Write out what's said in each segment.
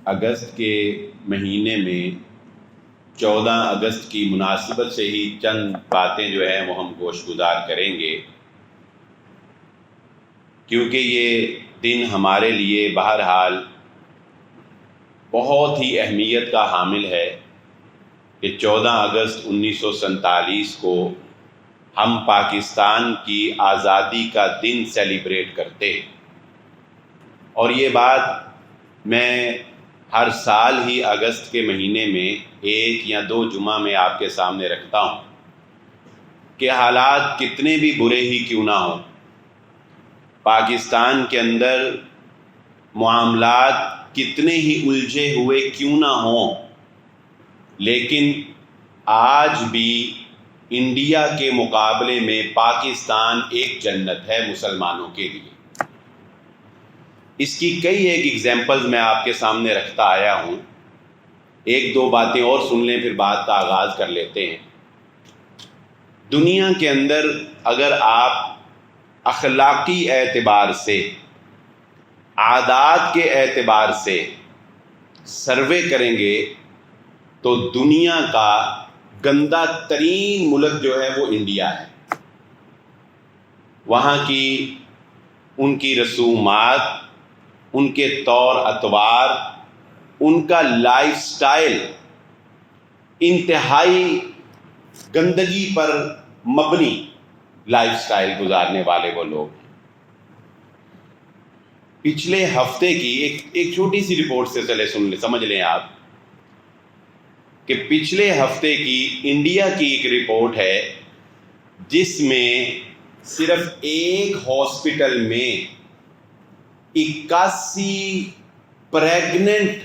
اگست کے مہینے میں 14 اگست کی مناسبت سے ہی چند باتیں جو ہیں وہ ہم گوش گزار کریں گے، کیونکہ یہ دن ہمارے لیے بہرحال بہت ہی اہمیت کا حامل ہے کہ 14 اگست 1947 کو ہم پاکستان کی آزادی کا دن سیلیبریٹ کرتے ہیں۔ اور یہ بات میں ہر سال ہی اگست کے مہینے میں 1 یا 2 جمعہ میں آپ کے سامنے رکھتا ہوں کہ حالات کتنے بھی برے ہی کیوں نہ ہوں، پاکستان کے اندر معاملات کتنے ہی الجھے ہوئے کیوں نہ ہوں، لیکن آج بھی انڈیا کے مقابلے میں پاکستان ایک جنت ہے مسلمانوں کے لیے۔ اس کی کئی ایک ایگزامپلز میں آپ کے سامنے رکھتا آیا ہوں۔ 1-2 باتیں اور سن لیں پھر بات کا آغاز کر لیتے ہیں۔ دنیا کے اندر اگر آپ اخلاقی اعتبار سے، عادات کے اعتبار سے سروے کریں گے تو دنیا کا گندہ ترین ملک جو ہے وہ انڈیا ہے۔ وہاں کی ان کی رسومات، ان کے طور اطوار، ان کا لائف سٹائل انتہائی گندگی پر مبنی لائف سٹائل گزارنے والے وہ لوگ ہیں۔ پچھلے ہفتے کی ایک چھوٹی سی رپورٹ سے چلے سمجھ لیں آپ کہ پچھلے ہفتے کی انڈیا کی ایک رپورٹ ہے جس میں صرف ایک ہاسپٹل میں 81 پریگننٹ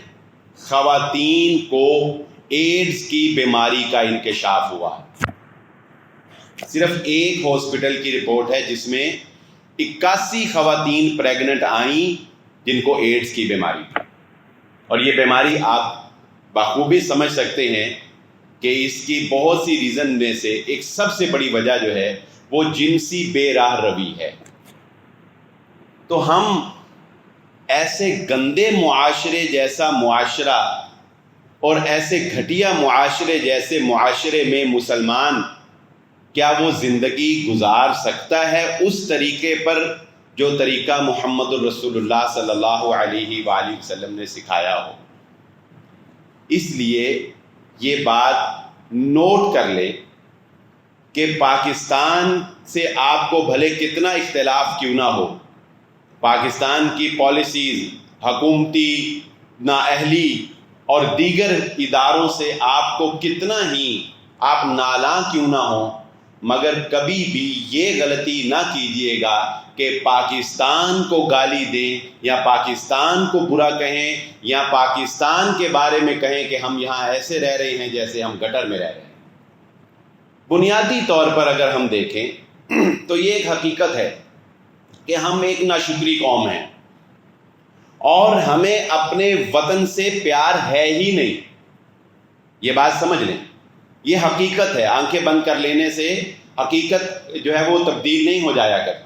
خواتین کو ایڈز کی بیماری کا انکشاف ہوا۔ صرف ایک ہاسپٹل کی رپورٹ ہے جس میں 81 خواتین پریگننٹ آئیں جن کو ایڈز کی بیماری تھی۔ اور یہ بیماری آپ بخوبی سمجھ سکتے ہیں کہ اس کی بہت سی ریزن میں سے ایک سب سے بڑی وجہ جو ہے وہ جنسی بے راہ روی ہے۔ تو ہم ایسے گندے معاشرے جیسا معاشرہ اور ایسے گھٹیا معاشرے جیسے معاشرے میں مسلمان کیا وہ زندگی گزار سکتا ہے اس طریقے پر جو طریقہ محمد الرسول اللہ صلی اللہ علیہ وآلہ وسلم نے سکھایا ہو؟ اس لیے یہ بات نوٹ کر لے کہ پاکستان سے آپ کو بھلے کتنا اختلاف کیوں نہ ہو، پاکستان کی پالیسیز، حکومتی نااہلی اور دیگر اداروں سے آپ کو کتنا ہی آپ نالاں کیوں نہ ہوں، مگر کبھی بھی یہ غلطی نہ کیجیے گا کہ پاکستان کو گالی دیں یا پاکستان کو برا کہیں یا پاکستان کے بارے میں کہیں کہ ہم یہاں ایسے رہ رہے ہیں جیسے ہم گٹر میں رہ رہے ہیں۔ بنیادی طور پر اگر ہم دیکھیں تو یہ ایک حقیقت ہے کہ ہم ایک ناشکری قوم ہیں اور ہمیں اپنے وطن سے پیار ہے ہی نہیں۔ یہ بات سمجھ لیں، یہ حقیقت ہے، آنکھیں بند کر لینے سے حقیقت جو ہے وہ تبدیل نہیں ہو جایا کرتی۔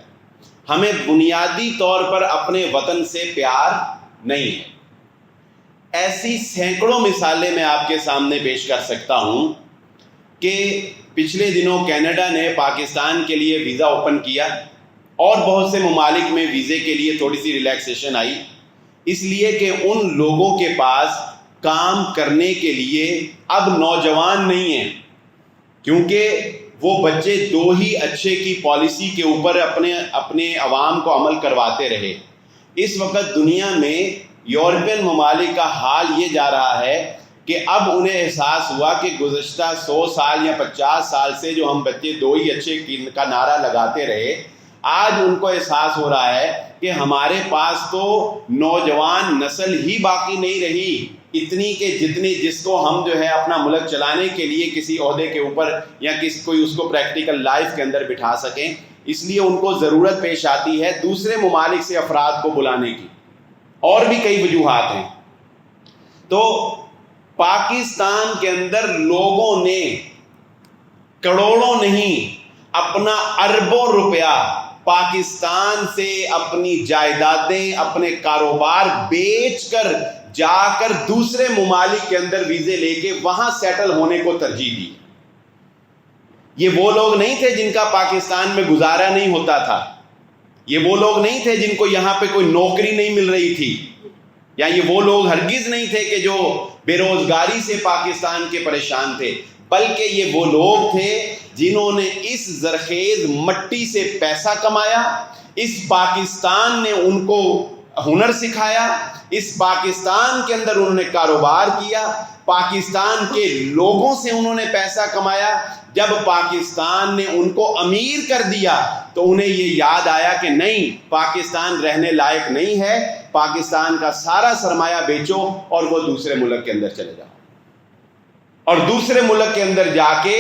ہمیں بنیادی طور پر اپنے وطن سے پیار نہیں ہے۔ ایسی سینکڑوں مثالیں میں آپ کے سامنے پیش کر سکتا ہوں کہ پچھلے دنوں کینیڈا نے پاکستان کے لیے ویزا اوپن کیا اور بہت سے ممالک میں ویزے کے لیے تھوڑی سی ریلیکسیشن آئی، اس لیے کہ ان لوگوں کے پاس کام کرنے کے لیے اب نوجوان نہیں ہیں، کیونکہ وہ بچے 2 ہی اچھے کی پالیسی کے اوپر اپنے عوام کو عمل کرواتے رہے۔ اس وقت دنیا میں یورپین ممالک کا حال یہ جا رہا ہے کہ اب انہیں احساس ہوا کہ گزشتہ 100 سال یا 50 سال سے جو ہم بچے 2 ہی اچھے کا نعرہ لگاتے رہے، آج ان کو احساس ہو رہا ہے کہ ہمارے پاس تو نوجوان نسل ہی باقی نہیں رہی اتنی کہ جس کو ہم جو ہے اپنا ملک چلانے کے لیے کسی عہدے کے اوپر یا کوئی اس کو پریکٹیکل لائف کے اندر بٹھا سکیں۔ اس لیے ان کو ضرورت پیش آتی ہے دوسرے ممالک سے افراد کو بلانے کی، اور بھی کئی وجوہات ہیں۔ تو پاکستان کے اندر لوگوں نے کروڑوں نہیں اپنا اربوں روپیہ پاکستان سے اپنی جائیدادیں، اپنے کاروبار بیچ کر جا کر دوسرے ممالک کے اندر ویزے لے کے وہاں سیٹل ہونے کو ترجیح دی۔ یہ وہ لوگ نہیں تھے جن کا پاکستان میں گزارا نہیں ہوتا تھا، یہ وہ لوگ نہیں تھے جن کو یہاں پہ کوئی نوکری نہیں مل رہی تھی، یا یہ وہ لوگ ہرگز نہیں تھے کہ جو بے روزگاری سے پاکستان کے پریشان تھے، بلکہ یہ وہ لوگ تھے جنہوں نے اس زرخیز مٹی سے پیسہ کمایا، اس پاکستان نے ان کو ہنر سکھایا، اس پاکستان کے اندر انہوں نے کاروبار کیا، پاکستان کے لوگوں سے انہوں نے پیسہ کمایا۔ جب پاکستان نے ان کو امیر کر دیا تو انہیں یہ یاد آیا کہ نہیں، پاکستان رہنے لائق نہیں ہے، پاکستان کا سارا سرمایہ بیچو اور وہ دوسرے ملک کے اندر چلے جاؤ، اور دوسرے ملک کے اندر جا کے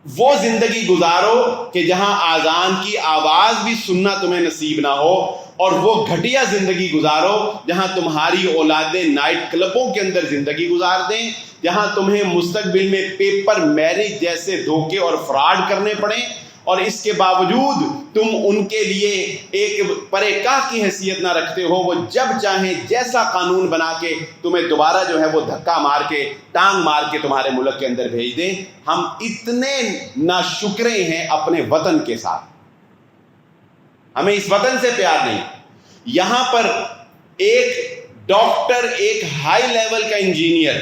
وہ زندگی گزارو کہ جہاں آذان کی آواز بھی سننا تمہیں نصیب نہ ہو، اور وہ گھٹیا زندگی گزارو جہاں تمہاری اولادیں نائٹ کلبوں کے اندر زندگی گزار دیں، جہاں تمہیں مستقبل میں پیپر میرج جیسے دھوکے اور فراڈ کرنے پڑیں، اور اس کے باوجود تم ان کے لیے ایک پرےکاہ کی حیثیت نہ رکھتے ہو، وہ جب چاہیں جیسا قانون بنا کے تمہیں دوبارہ جو ہے وہ دھکا مار کے ٹانگ مار کے تمہارے ملک کے اندر بھیج دیں۔ ہم اتنے ناشکرے ہیں اپنے وطن کے ساتھ، ہمیں اس وطن سے پیار نہیں۔ یہاں پر ایک ڈاکٹر، ایک ہائی لیول کا انجینئر،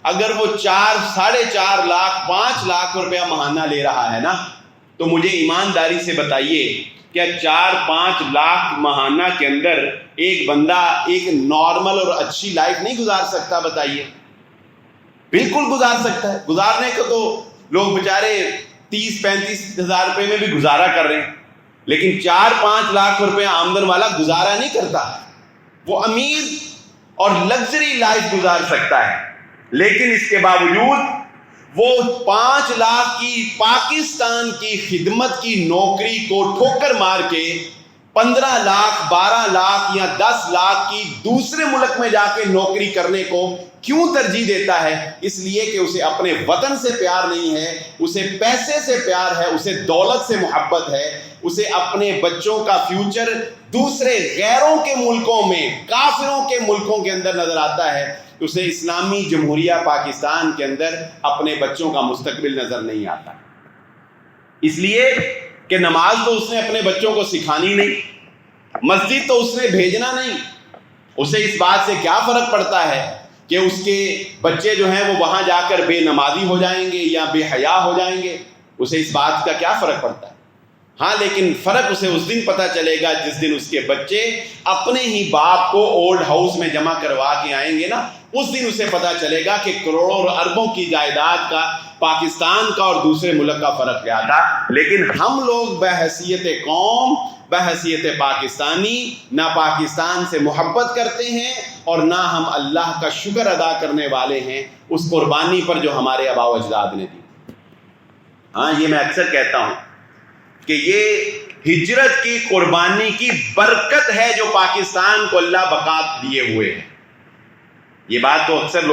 اگر وہ 4، 4.5 لاکھ، 5 لاکھ روپیہ ماہانہ لے رہا ہے نا، تو مجھے ایمانداری سے بتائیے کیا 4-5 لاکھ ماہانہ کے اندر ایک بندہ ایک نارمل اور اچھی لائف نہیں گزار سکتا؟ بتائیے، بالکل گزار سکتا ہے۔ گزارنے کو تو لوگ بیچارے 30-35 ہزار روپے میں بھی گزارا کر رہے ہیں، لیکن 4-5 لاکھ روپے آمدن والا گزارا نہیں کرتا، وہ امیر اور لگژری لائف گزار سکتا ہے، لیکن اس کے باوجود وہ 5 لاکھ کی پاکستان کی خدمت کی نوکری کو ٹھوکر مار کے 15 لاکھ، 12 لاکھ یا 10 لاکھ کی دوسرے ملک میں جا کے نوکری کرنے کو کیوں ترجیح دیتا ہے؟ اس لیے کہ اسے اپنے وطن سے پیار نہیں ہے، اسے پیسے سے پیار ہے، اسے دولت سے محبت ہے، اسے اپنے بچوں کا فیوچر دوسرے غیروں کے ملکوں میں، کافروں کے ملکوں کے اندر نظر آتا ہے، اسے اسلامی جمہوریہ پاکستان کے اندر اپنے بچوں کا مستقبل نظر نہیں آتا، اس لیے کہ نماز تو اس نے اپنے بچوں کو سکھانی نہیں، مسجد تو اس نے بھیجنا نہیں، اسے اس بات سے کیا فرق پڑتا ہے کہ اس کے بچے جو ہیں وہ وہاں جا کر بے نمازی ہو جائیں گے یا بے حیا ہو جائیں گے، اسے اس بات کا کیا فرق پڑتا ہے؟ ہاں، لیکن فرق اسے اس دن پتہ چلے گا جس دن اس کے بچے اپنے ہی باپ کو اولڈ ہاؤس میں جمع کروا کے آئیں گے نا، اس دن اسے پتہ چلے گا کہ کروڑوں اور اربوں کی جائیداد کا پاکستان کا اور دوسرے ملک کا فرق کیا تھا۔ لیکن ہم لوگ بحیثیت قوم، بحیثیت پاکستانی، نہ پاکستان سے محبت کرتے ہیں اور نہ ہم اللہ کا شکر ادا کرنے والے ہیں اس قربانی پر جو ہمارے آباء و اجداد نے دی۔ ہاں، یہ میں اکثر کہتا ہوں کہ یہ ہجرت کی قربانی کی برکت ہے جو پاکستان کو اللہ بقات دیے ہوئے ہیں۔ یہ بات تو اکثر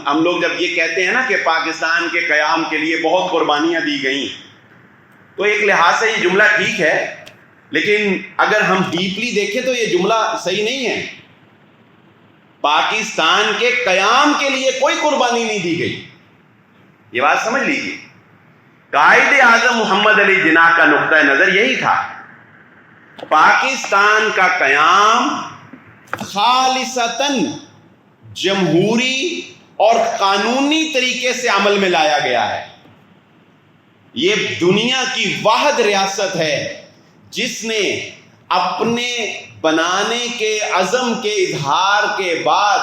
ہم لوگ جب یہ کہتے ہیں نا کہ پاکستان کے قیام کے لیے بہت قربانیاں دی گئیں، تو ایک لحاظ سے یہ جملہ ٹھیک ہے، لیکن اگر ہم ڈیپلی دیکھیں تو یہ جملہ صحیح نہیں ہے۔ پاکستان کے قیام کے لیے کوئی قربانی نہیں دی گئی، یہ بات سمجھ لیجیے۔ قائد اعظم محمد علی جناح کا نقطہ نظر یہی تھا، پاکستان کا قیام خالصتاً جمہوری اور قانونی طریقے سے عمل میں لایا گیا ہے۔ یہ دنیا کی واحد ریاست ہے جس نے اپنے بنانے کے عزم کے اظہار کے بعد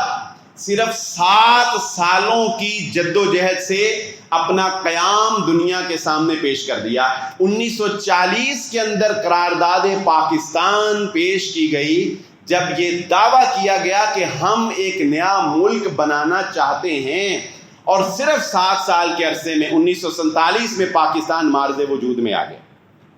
صرف 7 سالوں کی جدوجہد سے اپنا قیام دنیا کے سامنے پیش کر دیا۔ 1940 کے اندر قرارداد پاکستان پیش کی گئی، جب یہ دعویٰ کیا گیا کہ ہم ایک نیا ملک بنانا چاہتے ہیں، اور صرف 7 سال کے عرصے میں 1947 میں پاکستان مارز وجود میں آ گیا۔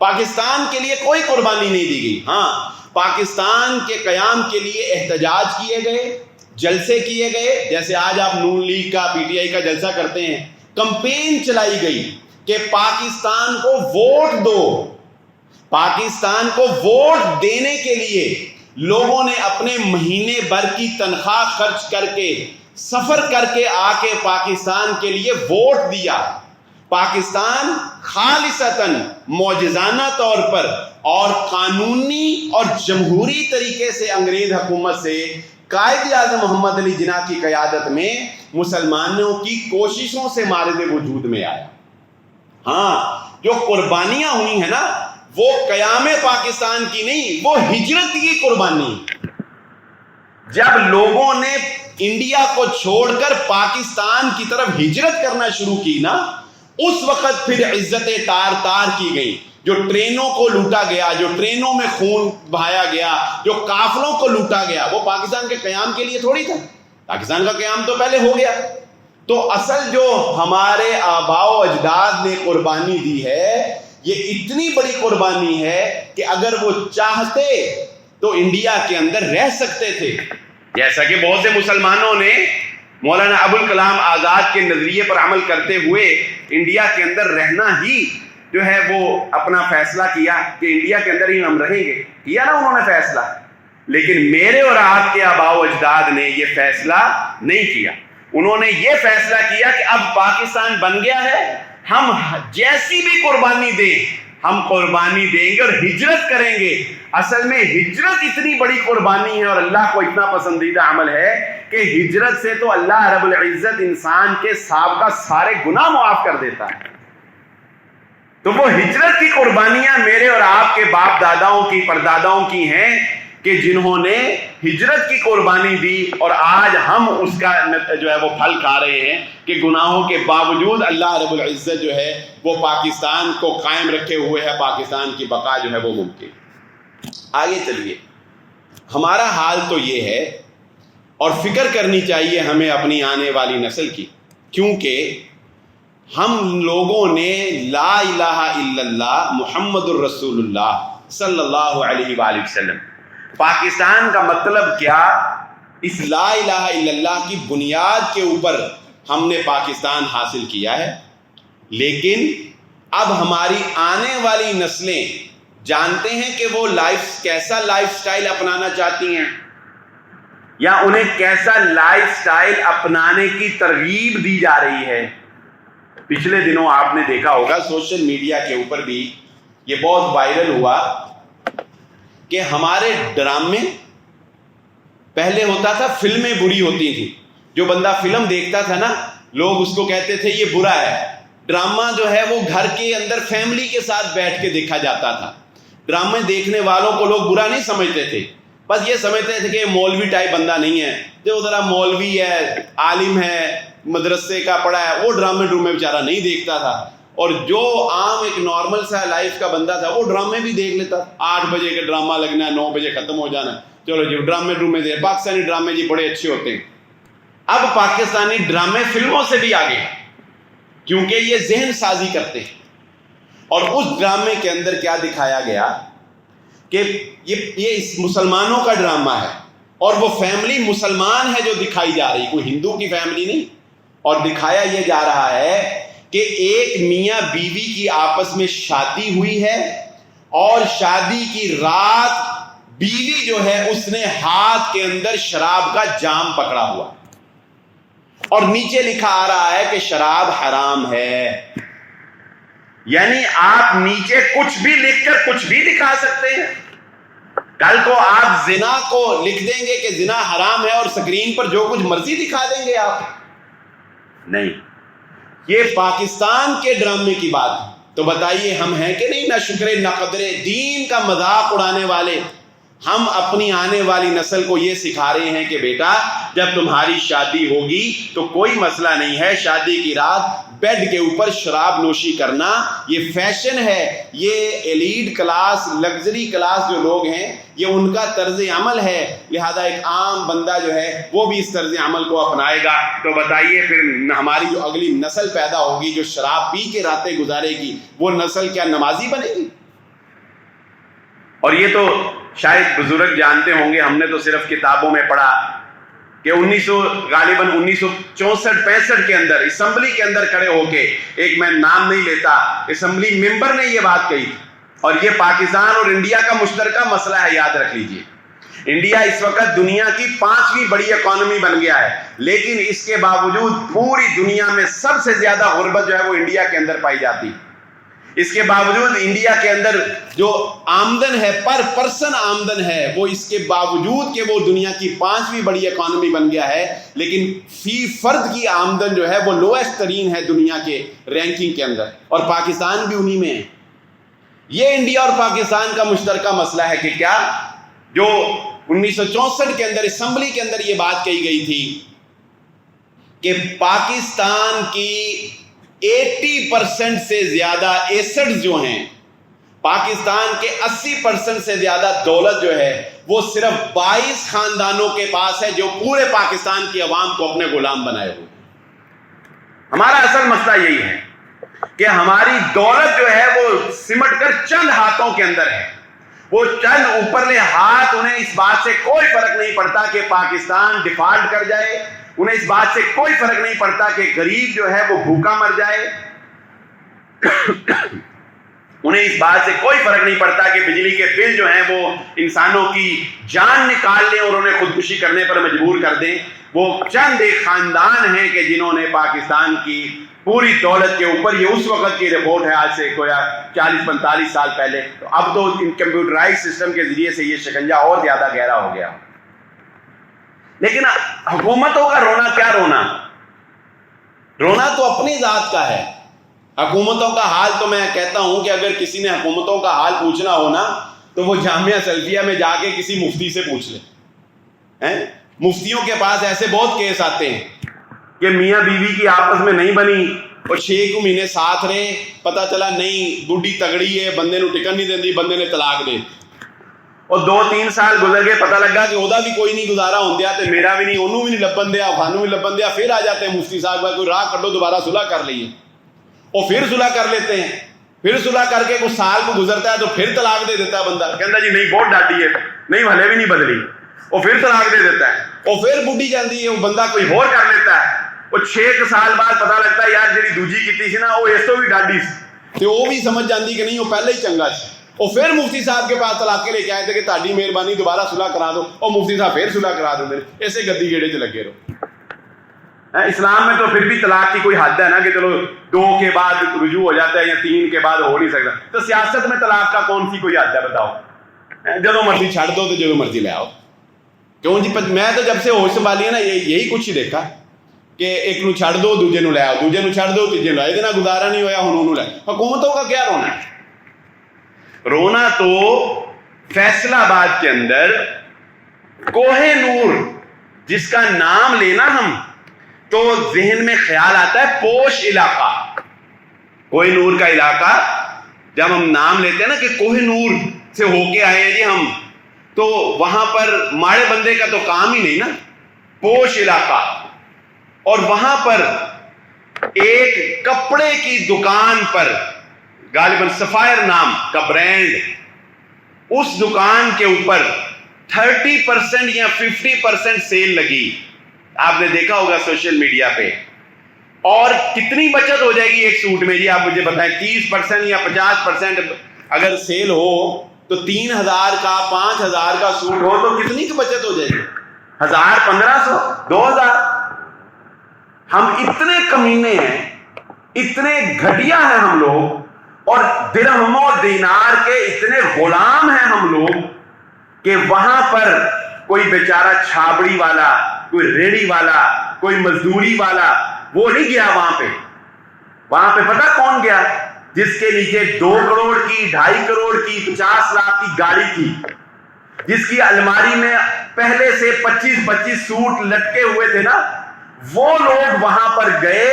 پاکستان کے لیے کوئی قربانی نہیں دی گئی۔ ہاں، پاکستان کے قیام کے لیے احتجاج کیے گئے، جلسے کیے گئے، جیسے آج آپ نون لیگ کا، پی ٹی آئی کا جلسہ کرتے ہیں، کمپین چلائی گئی کہ پاکستان کو ووٹ دو۔ پاکستان کو ووٹ دینے کے لیے لوگوں نے اپنے مہینے بھر کی تنخواہ خرچ کر کے سفر کر کے آ کے پاکستان کے لیے ووٹ دیا. پاکستان خالصتاً معجزانہ طور پر اور قانونی اور جمہوری طریقے سے انگریز حکومت سے قائد اعظم محمد علی جناح کی قیادت میں مسلمانوں کی کوششوں سے مارد وجود میں آیا. ہاں جو قربانیاں ہوئی ہیں نا وہ قیام پاکستان کی نہیں، وہ ہجرت کی قربانی. جب لوگوں نے انڈیا کو چھوڑ کر پاکستان کی طرف ہجرت کرنا شروع کی نا، اس وقت پھر عزتیں تار تار کی گئی. جو ٹرینوں کو لوٹا گیا، جو ٹرینوں میں خون بہایا گیا، جو قافلوں کو لوٹا گیا، وہ پاکستان کے قیام کے لیے تھوڑی تھا. پاکستان کا قیام تو پہلے ہو گیا. تو اصل جو ہمارے آباء و اجداد نے قربانی دی ہے یہ اتنی بڑی قربانی ہے کہ اگر وہ چاہتے تو انڈیا کے اندر رہ سکتے تھے. جیسا کہ بہت سے مسلمانوں نے مولانا ابوالکلام آزاد کے نظریے پر عمل کرتے ہوئے انڈیا کے اندر رہنا ہی جو ہے وہ اپنا فیصلہ کیا کہ انڈیا کے اندر ہی ہم رہیں گے. کیا نا انہوں نے فیصلہ. لیکن میرے اور آپ کے آباء و اجداد نے یہ فیصلہ نہیں کیا. انہوں نے یہ فیصلہ کیا کہ اب پاکستان بن گیا ہے، ہم جیسی بھی قربانی دیں ہم قربانی دیں گے اور ہجرت کریں گے. اصل میں ہجرت اتنی بڑی قربانی ہے اور اللہ کو اتنا پسندیدہ عمل ہے کہ ہجرت سے تو اللہ رب العزت انسان کے سابقہ سارے گناہ معاف کر دیتا ہے. تو وہ ہجرت کی قربانیاں میرے اور آپ کے باپ داداؤں کی پرداداؤں کی ہیں کہ جنہوں نے ہجرت کی قربانی دی، اور آج ہم اس کا جو ہے وہ پھل کھا رہے ہیں کہ گناہوں کے باوجود اللہ رب العزت جو ہے وہ پاکستان کو قائم رکھے ہوئے ہے، پاکستان کی بقا جو ہے وہ ممکن. آگے چلیے. ہمارا حال تو یہ ہے اور فکر کرنی چاہیے ہمیں اپنی آنے والی نسل کی، کیونکہ ہم لوگوں نے لا الہ الا اللہ محمد الرسول اللہ صلی اللہ علیہ وآلہ وسلم، پاکستان کا مطلب کیا، اس لا الہ الا اللہ کی بنیاد کے اوپر ہم نے پاکستان حاصل کیا ہے. لیکن اب ہماری آنے والی نسلیں جانتے ہیں کہ وہ کیسا لائف سٹائل اپنانا چاہتی ہیں، یا انہیں کیسا لائف سٹائل اپنانے کی ترغیب دی جا رہی ہے. پچھلے دنوں آپ نے دیکھا ہوگا سوشل میڈیا کے اوپر بھی یہ بہت وائرل ہوا کہ ہمارے ڈرامے پہلے ہوتا تھا، فلمیں بری ہوتی تھیں. جو بندہ فلم دیکھتا تھا نا لوگ اس کو کہتے تھے یہ برا ہے. ڈرامہ جو ہے وہ گھر کے اندر فیملی کے ساتھ بیٹھ کے دیکھا جاتا تھا. ڈرامے دیکھنے والوں کو لوگ برا نہیں سمجھتے تھے، بس یہ سمجھتے تھے کہ مولوی ٹائپ بندہ نہیں ہے، جو ذرا مولوی ہے، عالم ہے، مدرسے کا پڑھا ہے، وہ ڈرامے بیچارہ نہیں دیکھتا تھا. اور جو عام ایک نارمل سا لائف کا بندہ تھا وہ ڈرامے بھی دیکھ لیتا. 8 بجے کا ڈرامہ لگنا ہے، 9 بجے ختم ہو جانا، چلو جی ڈرامے دے. پاکستانی ڈرامے جی بڑے اچھے ہوتے ہیں. اب پاکستانی ڈرامے فلموں سے بھی آگے ہیں کیونکہ یہ ذہن سازی کرتے ہیں. اور اس ڈرامے کے اندر کیا دکھایا گیا کہ یہ مسلمانوں کا ڈرامہ ہے اور وہ فیملی مسلمان ہے جو دکھائی جا رہی، کوئی ہندو کی فیملی نہیں. اور دکھایا یہ جا رہا ہے کہ ایک میاں بیوی کی آپس میں شادی ہوئی ہے اور شادی کی رات بیوی جو ہے اس نے ہاتھ کے اندر شراب کا جام پکڑا ہوا اور نیچے لکھا آ رہا ہے کہ شراب حرام ہے. یعنی آپ نیچے کچھ بھی لکھ کر کچھ بھی دکھا سکتے ہیں. کل کو آپ زنا کو لکھ دیں گے کہ زنا حرام ہے اور سکرین پر جو کچھ مرضی دکھا دیں گے آپ. نہیں، یہ پاکستان کے ڈرامے کی بات ہے. تو بتائیے ہم ہیں کہ نہیں نہ شکر نہ قدر، دین کا مذاق اڑانے والے. ہم اپنی آنے والی نسل کو یہ سکھا رہے ہیں کہ بیٹا جب تمہاری شادی ہوگی تو کوئی مسئلہ نہیں ہے، شادی کی رات بیڈ کے اوپر شراب نوشی کرنا یہ فیشن ہے، یہ ایلیٹ کلاس، لگژری کلاس جو لوگ ہیں یہ ان کا طرز عمل ہے. لہذا ایک عام بندہ جو ہے وہ بھی اس طرز عمل کو اپنائے گا. تو بتائیے پھر ہماری جو اگلی نسل پیدا ہوگی جو شراب پی کے راتیں گزارے گی وہ نسل کیا نمازی بنے گی؟ اور یہ تو شاید بزرگ جانتے ہوں گے، ہم نے تو صرف کتابوں میں پڑھا کہ غالباً 1964-65 کے اندر اسمبلی کے اندر کھڑے ہو کے، ایک میں نام نہیں لیتا، اسمبلی ممبر نے یہ بات کہی. اور یہ پاکستان اور انڈیا کا مشترکہ مسئلہ ہے، یاد رکھ لیجئے. انڈیا اس وقت دنیا کی 5ویں بڑی اکانومی بن گیا ہے، لیکن اس کے باوجود پوری دنیا میں سب سے زیادہ غربت جو ہے وہ انڈیا کے اندر پائی جاتی ہے۔ اس کے باوجود انڈیا کے اندر جو آمدن ہے، پر پرسن آمدن ہے، وہ اس کے باوجود کہ وہ دنیا کی 5ویں بڑی اکانومی بن گیا ہے، لیکن فی فرد کی آمدن جو ہے وہ لویسٹ ترین ہے دنیا کے رینکنگ کے اندر، اور پاکستان بھی انہی میں ہے۔ یہ انڈیا اور پاکستان کا مشترکہ مسئلہ ہے کہ کیا جو 1964 کے اندر اسمبلی کے اندر یہ بات کہی گئی تھی کہ پاکستان کی 80% سے زیادہ ایسڈز جو ہیں، پاکستان کے 80% سے زیادہ دولت جو ہے وہ صرف 22 خاندانوں کے پاس ہے جو پورے پاکستان کی عوام کو اپنے غلام بنائے ہوئے۔ ہمارا اصل مسئلہ یہی ہے کہ ہماری دولت جو ہے وہ سمٹ کر چند ہاتھوں کے اندر ہے، وہ چند اوپرلے ہاتھ، انہیں اس بات سے کوئی فرق نہیں پڑتا کہ پاکستان ڈیفالٹ کر جائے، انہیں اس بات سے کوئی فرق نہیں پڑتا کہ غریب جو ہے وہ بھوکا مر جائے، انہیں اس بات سے کوئی فرق نہیں پڑتا کہ بجلی کے بل جو ہیں وہ انسانوں کی جان نکال لیں اور انہیں خودکشی کرنے پر مجبور کر دیں۔ وہ چند ایک خاندان ہیں کہ جنہوں نے پاکستان کی پوری دولت کے اوپر، یہ اس وقت کی رپورٹ ہے، آج سے کوئی 40-45 سال پہلے، تو اب تو ان کمپیوٹرائز سسٹم کے ذریعے سے یہ شکنجہ اور زیادہ گہرا ہو گیا۔ لیکن حکومتوں کا رونا کیا رونا؟ رونا تو اپنی ذات کا ہے۔ حکومتوں کا حال تو میں کہتا ہوں کہ اگر کسی نے حکومتوں کا حال پوچھنا ہو نا تو وہ جامعہ سلفیہ میں جا کے کسی مفتی سے پوچھ لے۔ مفتیوں کے پاس ایسے بہت کیس آتے ہیں کہ میاں بیوی کی آپس میں نہیں بنی اور 6 مہینے ساتھ رہے، پتہ چلا نہیں بڈھی تگڑی ہے، بندے نو ٹکن نہیں دیندی، بندے نے طلاق دے، اور 2-3 سال گزر گئے، پتہ لگا کہ اودا بھی کوئی نہیں گزارا ہوندیا تے میرا بھی نہیں، انہوں بھی نہیں لبن دیا، خانوں بھی لبن دیا، پھر آ جاتے ہیں مفتی صاحب کوئی راہ کر دو دوبارہ صلح کر لئیے، اور پھر صلح کر لیتے ہیں، پھر صلح کر کے کچھ سال کو گزرتا ہے تو پھر طلاق دے دیتا ہے بندہ، کہتا جی نہیں بہت ڈاٹی ہے، نہیں بھلے بھی نہیں بدلی، اور پھر طلاق دے دیتا ہے، اور پھر بڈھی جاندی ہے، وہ بندہ کوئی اور کر لیتا ہے، اور 6 سال بعد پتہ لگتا ہے یار جیڑی دوجی کیتی سی نا وہ اس تو بھی ڈاڈی سی، تے وہ بھی سمجھ جاندی کہ نہیں وہ پہلے ہی چنگا سی، اور پھر مفتی صاحب کے پاس طلاق کے لے کے آئے تھے کہ تہاڈی مہربانی دوبارہ صلح کرا دو، اور مفتی صاحب پھر صلح کرا دیندے، ایسے گدی گیڑے چ لگے رہو۔ اسلام میں تو پھر بھی طلاق کی کوئی حد ہے نا کہ چلو 2 کے بعد رجوع ہو جاتا ہے یا 3 کے بعد ہو نہیں سکتا، تو سیاست میں طلاق کا کون سی کوئی حد ہے بتاؤ؟ جدو مرضی چھڑ دو تو جدو مرضی لے آؤ۔ کیوں جی؟ میں تو جب سے ہوش سنبھالی ہے نا یہی کچھ ہی دیکھا کہ ایک نو چھڑ دو دوجے نو لے آؤ، دوجے نو چھڑ دو تیجے نو لے آؤ، اتنا گزارا نہیں ہویا ہن انہوں لے۔ حکومتوں کا کیا رونا ہے؟ رونا تو فیصل آباد کے اندر کوہ نور جس کا نام لینا ہم تو ذہن میں خیال آتا ہے پوش علاقہ، کوہ نور کا علاقہ جب ہم نام لیتے ہیں نا کہ کوہ نور سے ہو کے آئے ہیں جی ہم، تو وہاں پر ماڑے بندے کا تو کام ہی نہیں نا، پوش علاقہ، اور وہاں پر ایک کپڑے کی دکان پر غالباً سفائر نام کا برانڈ، اس دکان کے اوپر 30% یا 50% سیل لگی، آپ نے دیکھا ہوگا سوشل میڈیا پہ، اور کتنی بچت ہو جائے گی ایک سوٹ میں جی آپ مجھے بتائیں؟ 30% یا 50% اگر سیل ہو تو 3000 کا 5000 کا سوٹ ہو تو کتنی کی بچت ہو جائے گی؟ 1000 1500 2000۔ ہم اتنے کمینے ہیں، اتنے گھٹیا ہیں ہم لوگ، اور درہم و دینار کے اتنے غلام ہیں ہم لوگ کہ وہاں پر کوئی بیچارہ چھابڑی والا، کوئی ریڑی والا، کوئی مزدوری والا وہ نہیں گیا وہاں پہ پتہ کون گیا؟ جس کے نیچے 2 کروڑ کی، 2.5 کروڑ کی، 50 لاکھ کی گاڑی تھی، جس کی الماری میں پہلے سے 25 سوٹ لٹکے ہوئے تھے نا، وہ لوگ وہاں پر گئے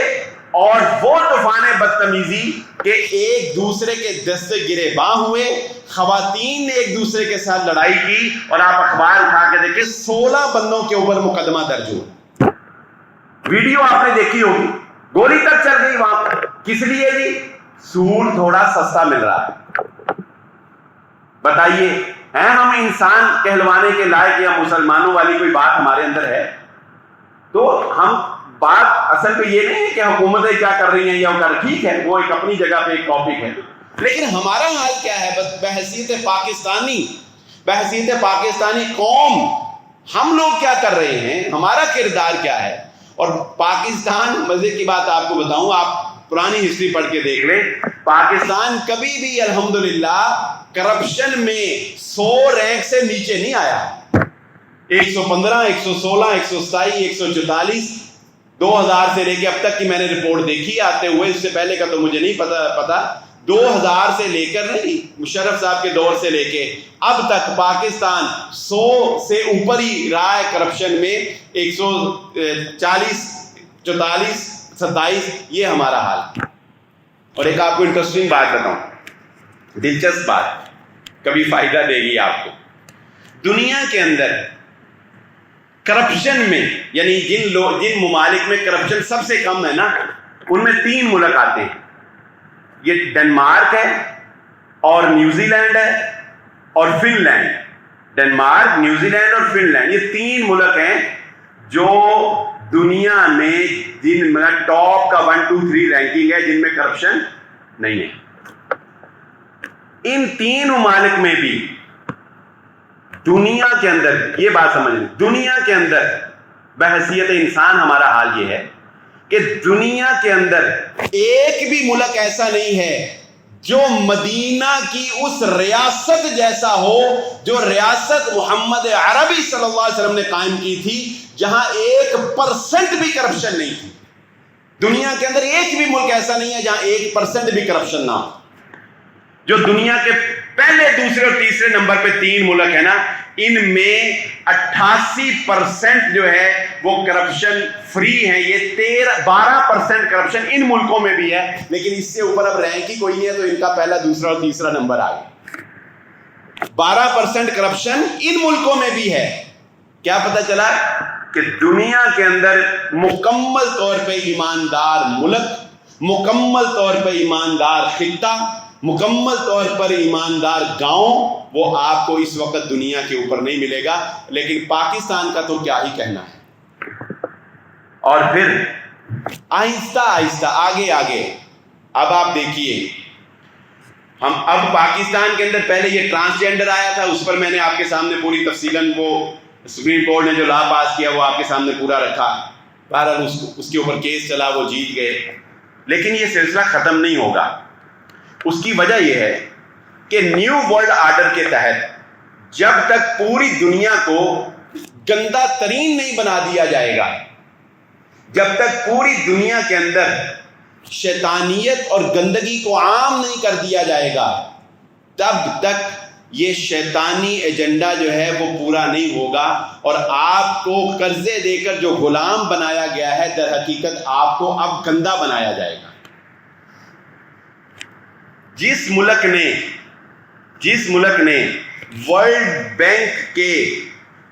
اور وہ طوفان بدتمیزی کہ ایک دوسرے کے دستے گریباں ہوئے، خواتین نے ایک دوسرے کے ساتھ لڑائی کی، اور آپ اخبار اٹھا کے دیکھیں 16 بندوں کے اوپر مقدمہ درج ہوا۔ ویڈیو آپ نے دیکھی ہوگی، گولی تک چل گئی وہاں پر، کس لیے جی؟ سوٹ تھوڑا سستا مل رہا ہے۔ بتائیے ہیں ہم انسان کہلوانے کے لائق یا مسلمانوں والی کوئی بات ہمارے اندر ہے؟ تو ہم بات اصل پہ یہ نہیں ہے کہ حکومتیں کیا کر رہی ہیں یا ٹھیک ہے، وہ ایک اپنی جگہ پہ ایک ٹاپک ہے، لیکن ہمارا حال کیا ہے بحیثیت پاکستانی؟ بحیثیت پاکستانی قوم ہم لوگ کیا کر رہے ہیں، ہمارا کردار کیا ہے. اور پاکستان، مزے کی بات آپ کو بتاؤں، آپ پرانی ہسٹری پڑھ کے دیکھ لیں، پاکستان کبھی بھی الحمدللہ کرپشن میں 100 رینک سے نیچے نہیں آیا. 115 116 127 144 2000 سے لے کے اب تک کی میں نے رپورٹ دیکھی آتے ہوئے، اس سے پہلے کا تو مجھے نہیں پتا 2000 سے لے کر نہیں، مشرف صاحب کے دور سے لے کے اب تک پاکستان 100 سے اوپر ہی رہا ہے کرپشن میں. 140 44 27 یہ ہمارا حال. اور ایک آپ کو انٹرسٹنگ بات بتاؤں، دلچسپ بات، کبھی فائدہ دے گی آپ کو. دنیا کے اندر کرپشن میں، یعنی جن ممالک میں کرپشن سب سے کم ہے نا، ان میں 3 ملک آتے ہیں. یہ ڈنمارک ہے اور نیوزی لینڈ ہے اور Finland. Denmark, New Zealand اور فن لینڈ، یہ 3 ملک ہیں جو دنیا میں جن میں ٹاپ کا 1 2 3 رینکنگ ہے جن میں کرپشن نہیں ہے. ان 3 ممالک میں بھی دنیا کے اندر، یہ بات سمجھ لیں، دنیا کے اندر بحیثیت انسان ہمارا حال یہ ہے کہ دنیا کے اندر ایک بھی ملک ایسا نہیں ہے جو مدینہ کی اس ریاست جیسا ہو جو ریاست محمد عربی صلی اللہ علیہ وسلم نے قائم کی تھی، جہاں 1% بھی کرپشن نہیں تھی. دنیا کے اندر ایک بھی ملک ایسا نہیں ہے جہاں 1% بھی کرپشن نہ ہو. جو دنیا کے پہلے، دوسرے اور تیسرے نمبر پہ 3 ملک ہیں نا، ان میں 88% جو ہے وہ کرپشن فری ہیں. یہ 12% کرپشن ان ملکوں میں بھی ہے، لیکن اس سے اوپر اب رینک ہی کوئی نہیں ہے، تو ان کا پہلا، دوسرا اور تیسرا نمبر آ گیا. 12% کرپشن ان ملکوں میں بھی ہے. کیا پتہ چلا کہ دنیا کے اندر مکمل طور پہ ایماندار ملک، مکمل طور پہ ایماندار خطہ، مکمل طور پر ایماندار گاؤں، وہ آپ کو اس وقت دنیا کے اوپر نہیں ملے گا. لیکن پاکستان کا تو کیا ہی کہنا ہے. اور پھر آہستہ آہستہ آگے اب آپ دیکھیے، ہم اب پاکستان کے اندر پہلے یہ ٹرانسجینڈر آیا تھا، اس پر میں نے آپ کے سامنے پوری تفصیلاً، وہ سپریم کورٹ نے جو لا پاس کیا وہ آپ کے سامنے پورا رکھا. بہرحال اس کے اوپر کیس چلا، وہ جیت گئے. لیکن یہ سلسلہ ختم نہیں ہوگا. اس کی وجہ یہ ہے کہ نیو ورلڈ آرڈر کے تحت جب تک پوری دنیا کو گندا ترین نہیں بنا دیا جائے گا، جب تک پوری دنیا کے اندر شیطانیت اور گندگی کو عام نہیں کر دیا جائے گا، تب تک یہ شیطانی ایجنڈا جو ہے وہ پورا نہیں ہوگا. اور آپ کو قرضے دے کر جو غلام بنایا گیا ہے، در حقیقت آپ کو اب گندا بنایا جائے گا. جس ملک نے ورلڈ بینک کے